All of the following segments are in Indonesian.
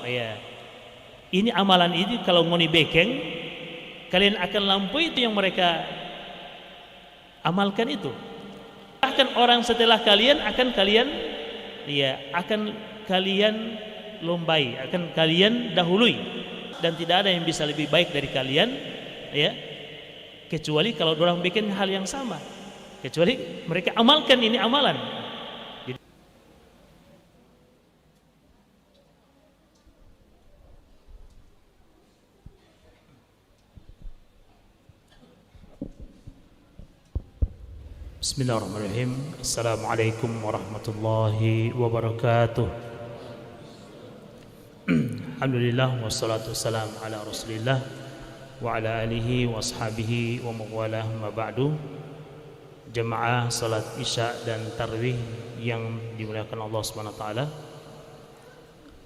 ya, ini amalan ini kalau ngoni bekeng, kalian akan lampaui itu yang mereka amalkan itu. Bahkan orang setelah kalian akan kalian lombai, akan kalian dahului, dan tidak ada yang bisa lebih baik dari kalian, ya, kecuali kalau orang bikin hal yang sama, kecuali mereka amalkan ini amalan. Bismillahirrahmanirrahim. Assalamualaikum warahmatullahi wabarakatuh. Alhamdulillah wassalatu wassalam ala Rasulillah wa ala alihi wa ashabihi wa mawalah ma ba'du. Jemaah salat Isya dan tarawih yang dimuliakan Allah Subhanahu wa taala.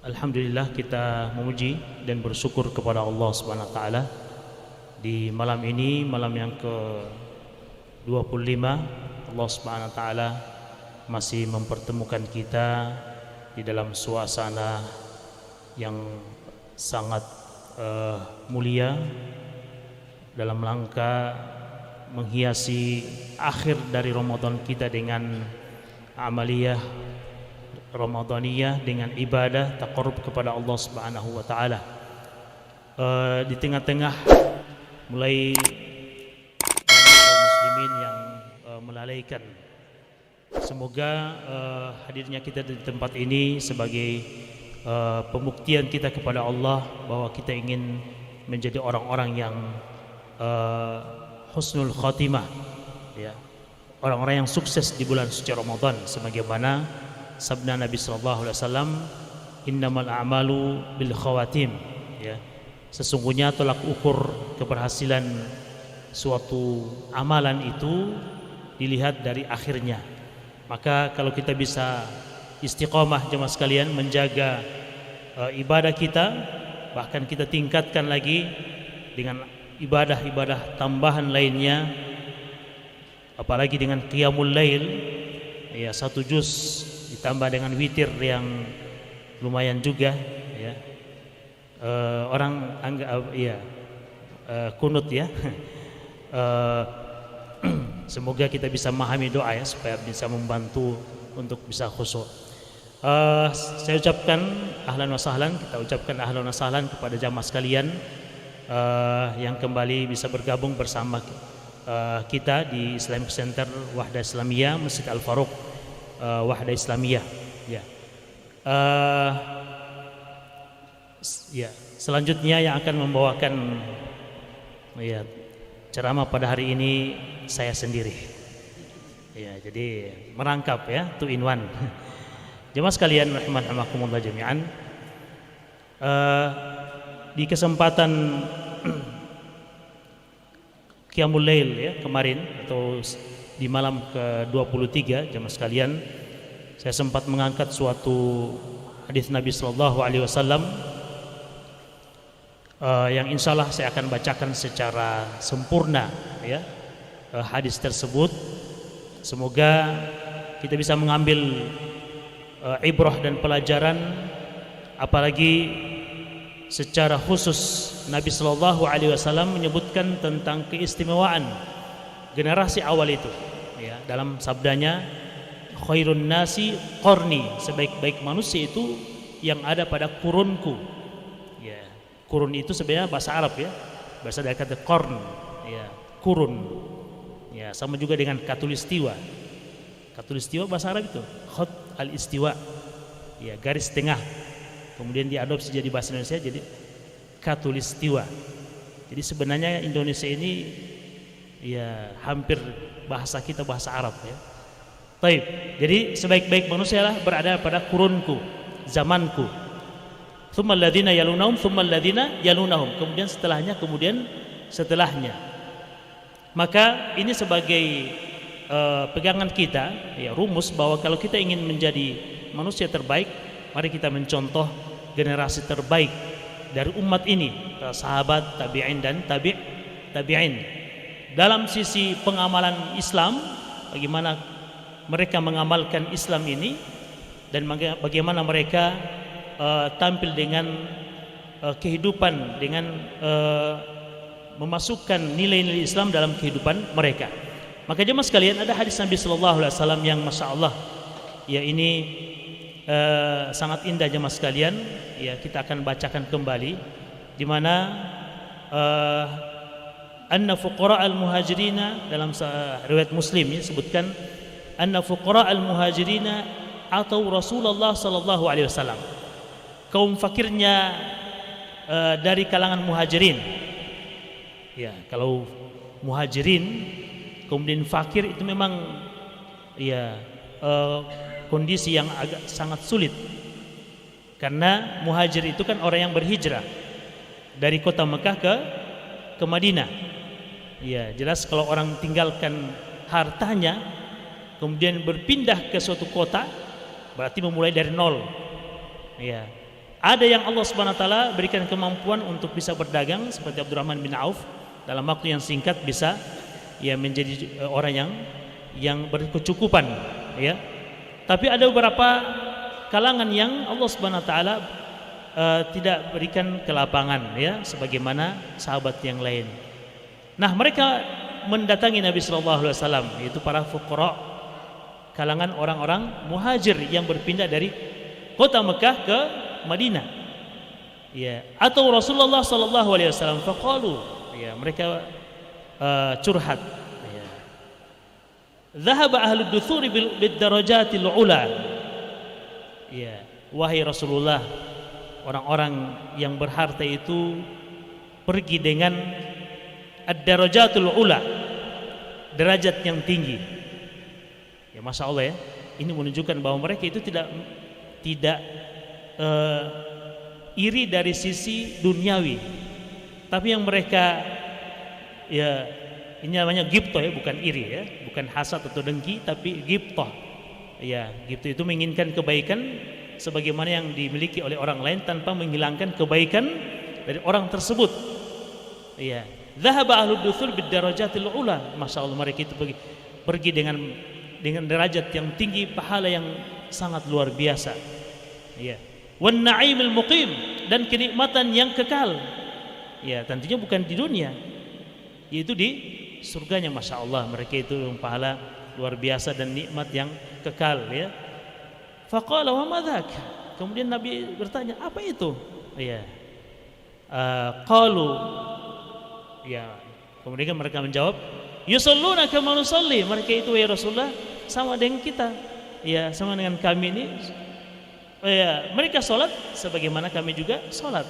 Alhamdulillah kita memuji dan bersyukur kepada Allah Subhanahu wa taala di malam ini, malam yang ke-25. Allah Subhanahu wa taala masih mempertemukan kita di dalam suasana yang sangat mulia dalam rangka menghiasi akhir dari Ramadan kita dengan amaliyah Ramadaniyah, dengan ibadah taqarrub kepada Allah Subhanahu wa taala. Di tengah-tengah mulai kaum muslimin yang melalaikan. Semoga hadirnya kita di tempat ini sebagai pembuktian kita kepada Allah bahwa kita ingin menjadi orang-orang yang husnul khatimah, ya, orang-orang yang sukses di bulan suci Ramadan, sebagaimana sabda Nabi sallallahu alaihi wasallam, innamal a'malu bil khawatim, ya, sesungguhnya tolak ukur keberhasilan suatu amalan itu dilihat dari akhirnya. Maka kalau kita bisa istiqomah jemaah sekalian menjaga ibadah kita, bahkan kita tingkatkan lagi dengan ibadah-ibadah tambahan lainnya, apalagi dengan qiyamul lail, ya, 1 juz ditambah dengan witir yang lumayan juga, ya. Orang anggap kunut, ya. Semoga kita bisa memahami doa, ya, supaya bisa membantu untuk bisa khusyuk. Saya ucapkan ahlan wa sahlan, kita ucapkan ahlan wa sahlan kepada jamaah sekalian yang kembali bisa bergabung bersama kita di Islamic Center Wahdah Islamiyah Masjid Al-Faruq Wahdah Islamiyah, ya. Ya, selanjutnya yang akan membawakan, ya, ceramah pada hari ini saya sendiri, ya, jadi merangkap, ya, 2 in 1. Jemaah sekalian rahimakumullah jami'an, di kesempatan qiyamul lail, ya, kemarin atau di malam ke-23, jemaah sekalian, saya sempat mengangkat suatu hadis Nabi sallallahu alaihi wasallam yang insyaallah saya akan bacakan secara sempurna, ya, hadis tersebut. Semoga kita bisa mengambil ibrah dan pelajaran, apalagi secara khusus Nabi sallallahu alaihi wasallam menyebutkan tentang keistimewaan generasi awal itu, ya, dalam sabdanya, khairun nasi qarni, sebaik-baik manusia itu yang ada pada kurunku. Kurun itu sebenarnya bahasa Arab, ya, bahasa dari kata qarn, ya, kurun, ya, sama juga dengan katulistiwa. Katulistiwa bahasa Arab itu khat al-istiwa, ya, garis tengah. Kemudian diadopsi jadi bahasa Indonesia jadi katulistiwa. Jadi sebenarnya Indonesia ini, ya, hampir bahasa kita bahasa Arab, ya. Baik, jadi sebaik-baik manusia lah berada pada kurunku, zamanku. Tsummal ladzina yalunahum tsummal ladzina yalunahum, kemudian setelahnya. Maka ini sebagai pegangan kita, ya, rumus bahwa kalau kita ingin menjadi manusia terbaik, mari kita mencontoh generasi terbaik dari umat ini, sahabat, tabi'in dan tabi'in. Dalam sisi pengamalan Islam, bagaimana mereka mengamalkan Islam ini dan bagaimana mereka tampil dengan kehidupan, dengan memasukkan nilai-nilai Islam dalam kehidupan mereka. Maka jemaah sekalian, ada hadis Nabi sallallahu alaihi wasallam yang masya Allah ya, ini sangat indah jemaah sekalian. Ya, kita akan bacakan kembali, di mana anna fuqara al-muhajirina, dalam riwayat Muslim ya, sebutkan anna fuqara al-muhajirina atau Rasulullah sallallahu alaihi wasallam, kaum fakirnya dari kalangan muhajirin. Ya, kalau muhajirin kemudian fakir itu memang ya kondisi yang agak sangat sulit, karena muhajir itu kan orang yang berhijrah dari kota Mekah ke Madinah. Ya, jelas kalau orang tinggalkan hartanya kemudian berpindah ke suatu kota, berarti memulai dari nol. Ya. Ada yang Allah Subhanahu wa taala berikan kemampuan untuk bisa berdagang seperti Abdurrahman bin Auf, dalam waktu yang singkat bisa ya menjadi orang yang berkecukupan ya. Tapi ada beberapa kalangan yang Allah Subhanahu wa taala tidak berikan kelapangan ya, sebagaimana sahabat yang lain. Nah, mereka mendatangi Nabi sallallahu alaihi wasallam, yaitu para fuqara, kalangan orang-orang muhajir yang berpindah dari kota Mekah ke Madinah. Ya, atau Rasulullah sallallahu alaihi wasallam faqalu, ya, mereka curhat. Ya. Dhahaba ahlud duthuri bid darajatil ula. Ya, wahai Rasulullah, orang-orang yang berharta itu pergi dengan ad-darajatul ula, derajat yang tinggi. Ya, masya Allah ya, ini menunjukkan bahwa mereka itu tidak iri dari sisi duniawi, tapi yang mereka ya, ini namanya ghibthah ya, bukan iri ya, bukan hasad atau dengki, tapi ghibthah. Ya, ghibthah itu menginginkan kebaikan sebagaimana yang dimiliki oleh orang lain tanpa menghilangkan kebaikan dari orang tersebut. Ya, dhahaba ahlud duthur bid darajatil ula. Masyaallah, mereka itu pergi dengan derajat yang tinggi, pahala yang sangat luar biasa. Ya, wan na'imil muqim, dan kenikmatan yang kekal. Ya, tentunya bukan di dunia, yaitu di surganya. Masya Allah, mereka itu pahala luar biasa dan nikmat yang kekal ya. Faqala wa ma dzak, kemudian Nabi bertanya, apa itu? Ya, qalu, ya, kemudian mereka menjawab, yusalluna kama nusalli, mereka itu ya Rasulullah sama dengan kita, ya, sama dengan kami ini. Ya, mereka sholat sebagaimana kami juga sholat.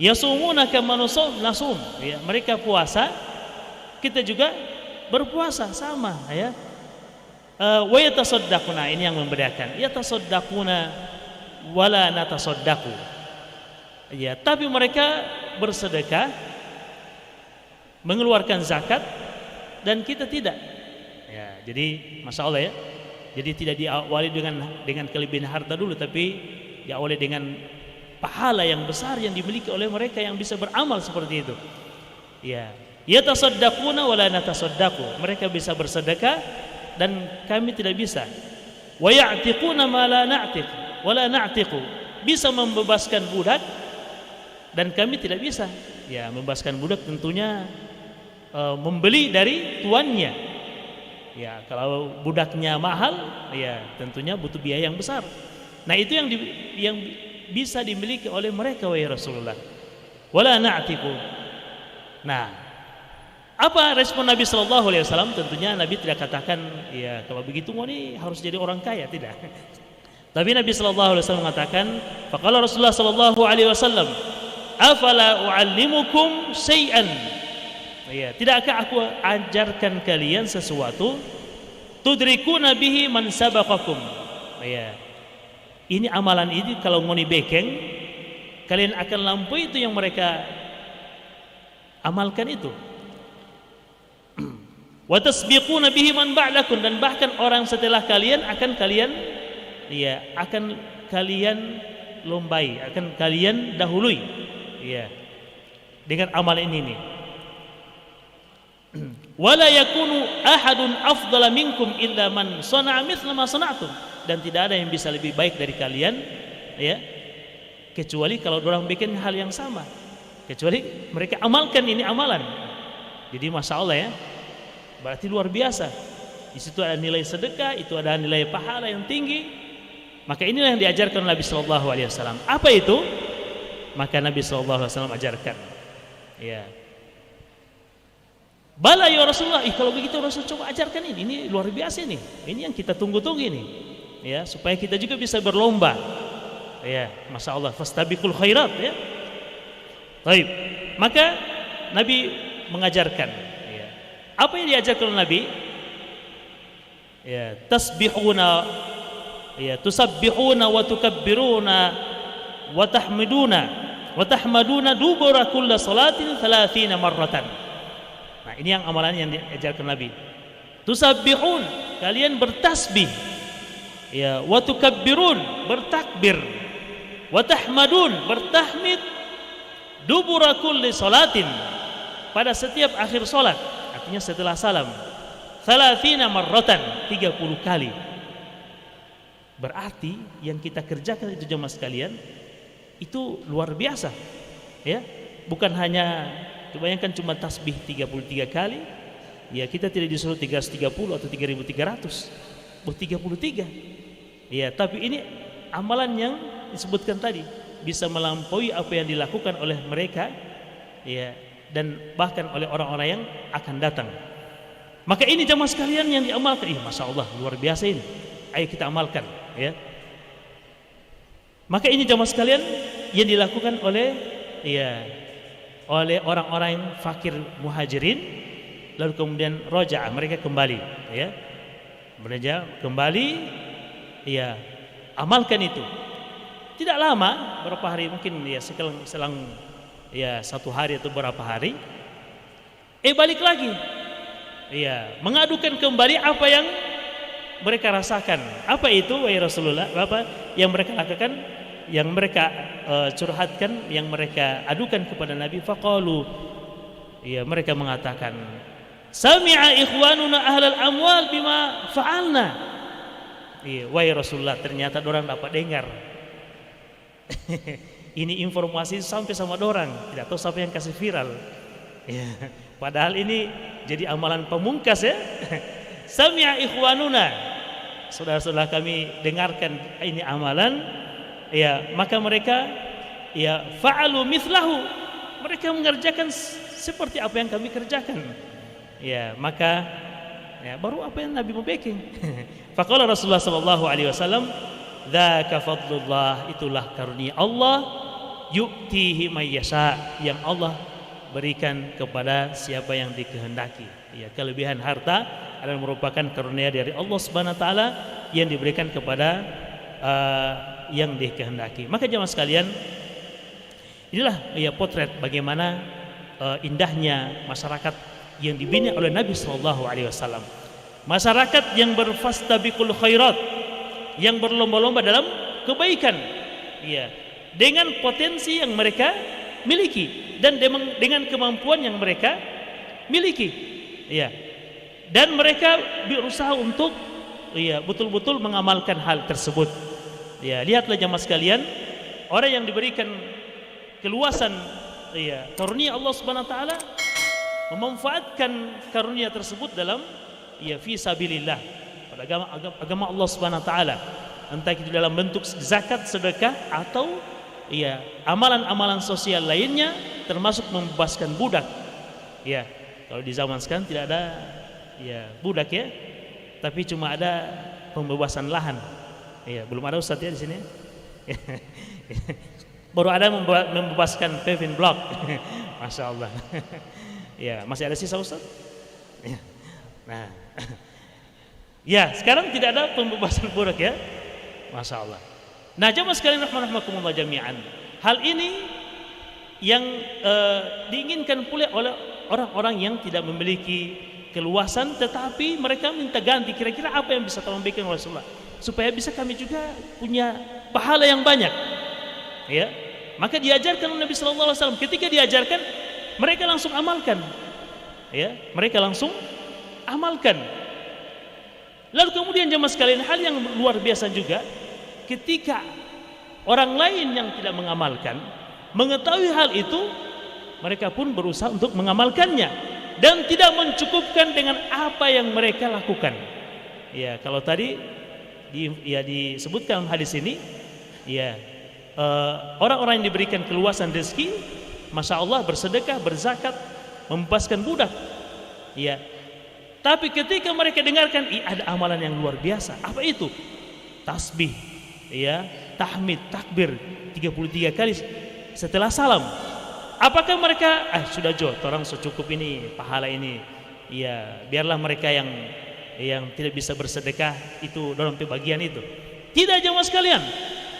Yasumuna kama nasum, ya, mereka puasa, kita juga berpuasa sama ya. Wa yatasaddaquna, ini yang membedakan. Yatasaddaquna wala natasaddaqu. Ya, tapi mereka bersedekah, mengeluarkan zakat, dan kita tidak. Ya, jadi masya Allah ya. Jadi tidak diawali dengan kelebihan harta dulu, tapi diawali dengan pahala yang besar yang dimiliki oleh mereka yang bisa beramal seperti itu. Ya, yatasaddaquna wala natasaddaqu, mereka bisa bersedekah dan kami tidak bisa. Wa ya'tiquna ma la na'tiq wala na'tiqu, bisa membebaskan budak dan kami tidak bisa. Ya, membebaskan budak tentunya membeli dari tuannya. Ya, kalau budaknya mahal, ya tentunya butuh biaya yang besar. Nah, itu yang bisa dimiliki oleh mereka wahai Rasulullah. Wala na'tiqu. Nah, apa respon Nabi sallallahu alaihi wasallam? Tentunya Nabi tidak katakan, ya kalau begitu mau nih harus jadi orang kaya, tidak. Tapi Nabi sallallahu alaihi wasallam mengatakan, faqala Rasulullah sallallahu alaihi wasallam, afala u'allimukum syai'an. Ya, tidakkah aku ajarkan kalian sesuatu tudrikuna bihi man sabaqakum. Ya. Ini amalan ini kalau ngoni bekeng, kalian akan lampaui itu yang mereka amalkan itu. Wa tasbiquna bihi man ba'dakum, dan bahkan orang setelah kalian akan kalian lombai, akan kalian dahului. Ya. Dengan amalan ini nih. Wala yakunu ahadun afdala minkum illa man sana'a mithla ma sana'tum, dan tidak ada yang bisa lebih baik dari kalian ya kecuali kalau orang bikin hal yang sama, kecuali mereka amalkan ini amalan. Jadi masya Allah ya, berarti luar biasa. Di situ ada nilai sedekah, itu ada nilai pahala yang tinggi. Maka inilah yang diajarkan Nabi Shallallahu Alaihi Wasallam. Apa itu? Maka Nabi Shallallahu Alaihi Wasallam ajarkan, ya, bala ya Rasulullah. Kalau begitu Rasul coba ajarkan ini luar biasa nih. Ini yang kita tunggu-tunggu ini, ya, supaya kita juga bisa berlomba. Ya, masya Allah. Fastabiqul khairat, ya. Baik. Maka Nabi mengajarkan, ya. Apa yang diajarkan oleh Nabi? Ya, tasbihuna, ya, tusabbihuna wa tukabbiruna wa tahmaduna dubura kulli salatin 30 marratan. Nah, ini yang amalan yang diajarkan Nabi. Tusabbihun, kalian bertasbih. Ya, wa tukabbirun, bertakbir. Wa tahmadun, bertahmid. Dubura kulli salatin, pada setiap akhir salat, artinya setelah salam. 30 marratan, 30 kali. Berarti yang kita kerjakan itu jemaah sekalian itu luar biasa, ya. Bukan hanya, kebanyakan cuma tasbih 33 kali, ya, kita tidak disuruh 330 atau 3300, 33, ya. Tapi ini amalan yang disebutkan tadi bisa melampaui apa yang dilakukan oleh mereka, ya, dan bahkan oleh orang-orang yang akan datang. Maka ini jemaah sekalian yang diamalkan. Masya Allah, luar biasa ini. Ayo kita amalkan, ya. Maka ini jemaah sekalian yang dilakukan oleh, ya, oleh orang-orang yang fakir muhajirin, lalu kemudian roja, mereka kembali, ya, mereka kembali, ya, amalkan itu. Tidak lama, berapa hari, mungkin ya selang ya 1 hari atau berapa hari, balik lagi, ya, mengadukan kembali apa yang mereka rasakan. Apa itu, wahai Rasulullah? Apa yang mereka lakukan, yang mereka curhatkan, yang mereka adukan kepada Nabi? Faqalu, ya, mereka mengatakan, sami'a ikhwanuna ahlal amwal bima fa'alna. Iya, wahai Rasulullah, ternyata orang dapat dengar. Ini informasi sampai sama orang, tidak tahu siapa yang kasih viral, ya. Padahal ini jadi amalan pemungkas, ya. Sami'a ikhwanuna, saudara-saudara kami dengarkan ini amalan, ya, maka mereka, ya, fa'alu mithlahu, mereka mengerjakan seperti apa yang kami kerjakan, ya. Maka, ya, baru apa yang Nabi mau bikin. Faqala Rasulullah sallallahu alaihi wasallam, dzaka fadlullah, itulah karunia Allah, yu'tihi may yasha, yang Allah berikan kepada siapa yang dikehendaki. Ya, kelebihan harta adalah merupakan karunia dari Allah Subhanahu wa taala yang diberikan kepada yang dikehendaki. Maka jemaah sekalian, inilah, ya, potret bagaimana indahnya masyarakat yang dibina oleh Nabi sallallahu alaihi wasallam. Masyarakat yang berfastabiqul khairat, yang berlomba-lomba dalam kebaikan, ya, dengan potensi yang mereka miliki dan dengan kemampuan yang mereka miliki, ya. Dan mereka berusaha untuk, ya, betul-betul mengamalkan hal tersebut. Ya, lihatlah jemaah sekalian, orang yang diberikan keluasan, ya, karunia Allah Subhanahu wa taala, memanfaatkan karunia tersebut dalam, ya, fi sabilillah, pada agama Allah Subhanahu wa taala, entah itu dalam bentuk zakat, sedekah, atau, ya, amalan-amalan sosial lainnya, termasuk membebaskan budak. Ya, kalau di zaman sekarang tidak ada, ya, budak, ya, tapi cuma ada pembebasan lahan. Ya, belum ada Ustaz, ya, di sini. Baru ada membebaskan paving block. Masya Allah. Ya, masih ada sisa Ustaz? Ya. Nah, ya, sekarang tidak ada pembebasan budak, ya. Masya Allah. Nah, jemaah sekalian rahimakumullah jami'an, hal ini yang diinginkan pula oleh orang-orang yang tidak memiliki keluasan, tetapi mereka minta ganti, kira-kira apa yang bisa kami berikan Rasulullah supaya bisa kami juga punya pahala yang banyak, ya. Maka diajarkan oleh Nabi sallallahu alaihi wasallam. Ketika diajarkan, mereka langsung amalkan, ya, mereka langsung amalkan. Lalu kemudian jemaah sekalian, hal yang luar biasa juga, ketika orang lain yang tidak mengamalkan mengetahui hal itu, mereka pun berusaha untuk mengamalkannya dan tidak mencukupkan dengan apa yang mereka lakukan. Ya, kalau tadi disebutkan hadis ini, ya, orang-orang yang diberikan keluasan rezeki, masya Allah, bersedekah, berzakat, membebaskan budak, ya. Tapi ketika mereka dengarkan, ada amalan yang luar biasa. Apa itu? Tasbih, ya, tahmid, takbir 33 kali setelah salam. Apakah mereka sudah orang secukup ini pahala ini, ya, biarlah mereka yang tidak bisa bersedekah itu dalam pembagian itu? Tidak, jemaah sekalian.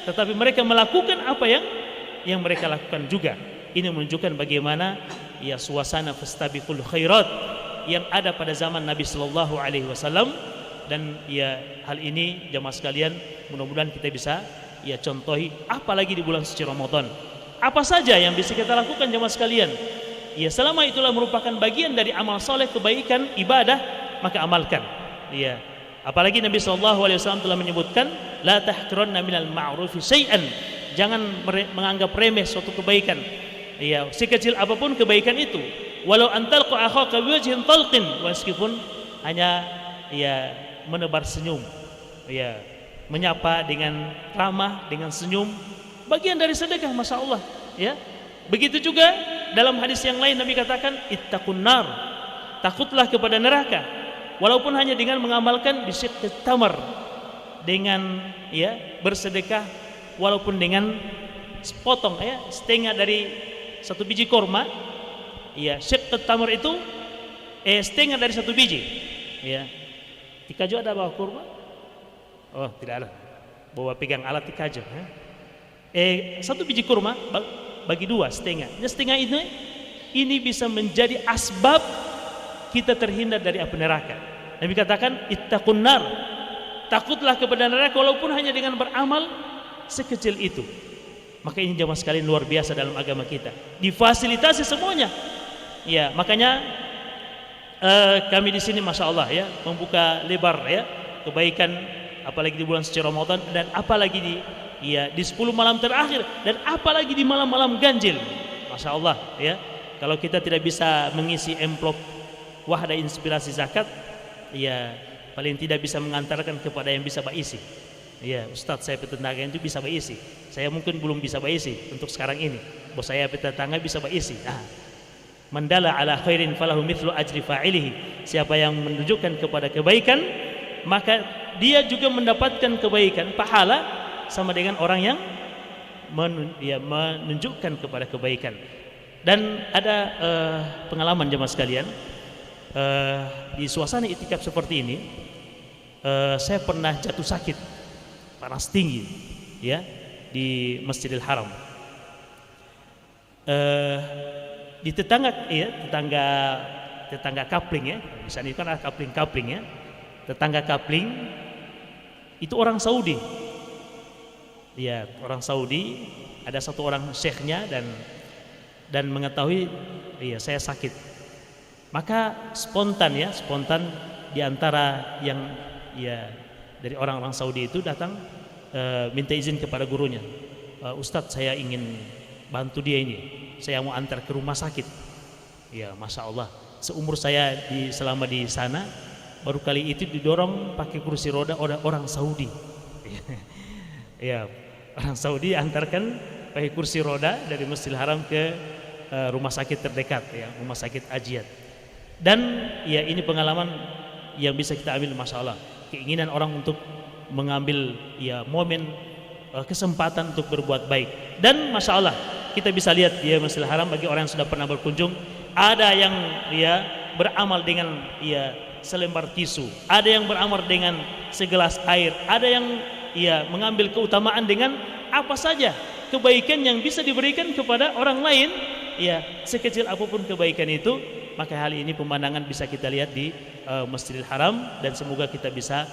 Tetapi mereka melakukan apa yang mereka lakukan juga. Ini menunjukkan bagaimana ya suasana fastabiqul khairat yang ada pada zaman Nabi sallallahu alaihi wasallam. Dan ya, hal ini jemaah sekalian, mudah-mudahan kita bisa ya contohi, apalagi di bulan suci Ramadan. Apa saja yang bisa kita lakukan jemaah sekalian? Ya, selama itulah merupakan bagian dari amal soleh, kebaikan, ibadah, maka amalkan. Ya, apalagi Nabi SAW telah menyebutkan, la tahqiranna minal ma'rufi syai'an. Jangan menganggap remeh suatu kebaikan. Ya, sekecil apapun kebaikan itu. Walau antalqa akhaka biwajhin talqin, meskipun hanya ya menebar senyum, ya, menyapa dengan ramah, dengan senyum, bagian dari sedekah, masya Allah, ya. Begitu juga dalam hadis yang lain Nabi katakan, ittaqun nar, takutlah kepada neraka, walaupun hanya dengan mengamalkan bisyiqqit tamar, dengan ya bersedekah walaupun dengan sepotong, ya, setengah dari satu biji korma, ya, syiqqit tamar itu setengah dari satu biji, ya. Tikaju ada bawa kurma? Oh, tidak ada. Bawa pegang alat tikaju. Satu biji kurma bagi dua, setengah. Setengah ini bisa menjadi asbab kita terhindar dari api neraka. Nabi katakan, ittaqun nar, takutlah kepada neraka walaupun hanya dengan beramal sekecil itu. Maka ini jemaah sekalian luar biasa dalam agama kita. Difasilitasi semuanya. Ya, makanya kami di sini masya Allah ya membuka lebar ya kebaikan, apalagi di bulan suci Ramadan, dan apalagi di 10 malam terakhir, dan apalagi di malam-malam ganjil, masya Allah ya. Kalau kita tidak bisa mengisi amplop wahda inspirasi zakat, ya paling tidak bisa mengantarkan kepada yang bisa baisi. Ya, Ustadz, saya petetangga itu bisa baisi, saya mungkin belum bisa baisi untuk sekarang ini. Bos saya petetangga bisa baisi. Mandala ala khairin falahu mithlu ajri fa'ilihi. Siapa yang menunjukkan kepada kebaikan, maka dia juga mendapatkan kebaikan, pahala sama dengan orang yang menunjukkan kepada kebaikan. Dan ada pengalaman jemaah sekalian, di suasana itikaf seperti ini, saya pernah jatuh sakit, panas tinggi, ya, di Masjidil Haram. Di tetangga kapling, ya, misalnya itu kan ada kapling, ya, tetangga kapling itu orang Saudi, ya, orang Saudi. Ada satu orang syekhnya dan mengetahui ya saya sakit, maka spontan di antara yang ya dari orang-orang Saudi itu datang minta izin kepada gurunya, Ustadz, saya ingin bantu dia ini, saya mau antar ke rumah sakit. Ya, masya Allah, seumur saya selama di sana baru kali itu didorong pakai kursi roda orang Saudi. Ya, orang Saudi antarkan pakai kursi roda dari Masjidil Haram ke rumah sakit terdekat, ya, rumah sakit Ajiat. Dan ya ini pengalaman yang bisa kita ambil, masya Allah, keinginan orang untuk mengambil ya momen kesempatan untuk berbuat baik. Dan masya Allah kita bisa lihat ya Masjidil Haram, bagi orang yang sudah pernah berkunjung, ada yang ya beramal dengan ya selembar tisu, ada yang beramal dengan segelas air, ada yang ya mengambil keutamaan dengan apa saja kebaikan yang bisa diberikan kepada orang lain, ya sekecil apapun kebaikan itu. Maka hal ini pemandangan bisa kita lihat di Masjidil Haram, dan semoga kita bisa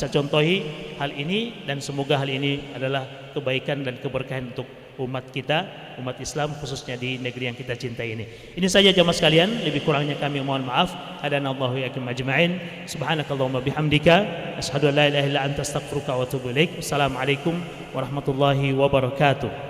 contohi hal ini, dan semoga hal ini adalah kebaikan dan keberkahan untuk umat kita, umat Islam khususnya di negeri yang kita cintai ini. Ini saja jamaah sekalian, lebih kurangnya kami mohon maaf. Hadanallahu iyyakum ajma'in. Subhanakallahumma bihamdika asyhadu an la ilaha illa anta astaghfiruka wa atubu ilaik. Wassalamualaikum warahmatullahi wabarakatuh.